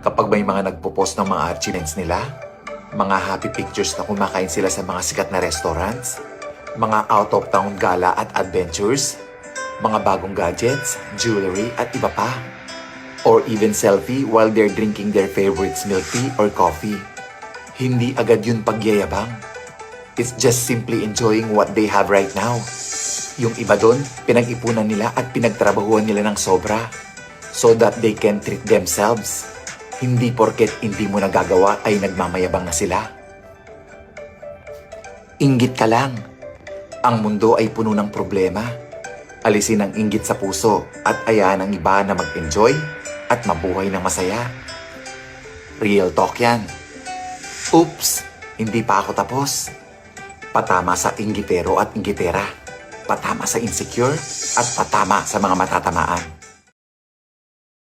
Kapag may mga nagpo-post ng mga achievements nila, mga happy pictures na kumakain sila sa mga sikat na restaurants, mga out-of-town gala at adventures, mga bagong gadgets, jewelry at iba pa. Or even selfie while they're drinking their favorite milk tea or coffee. Hindi agad yun pagyayabang. It's just simply enjoying what they have right now. Yung iba doon, pinag-ipunan nila at pinagtrabahuan nila ng sobra so that they can treat themselves. Hindi porket hindi mo nagagawa ay nagmamayabang na sila. Inggit ka lang. Ang mundo ay puno ng problema. Alisin ang inggit sa puso at ayaan ang iba na mag-enjoy at mabuhay ng masaya. Real talk yan. Oops, hindi pa ako tapos. Patama sa inggitero at inggitera. Patama sa insecure at patama sa mga matatamaan.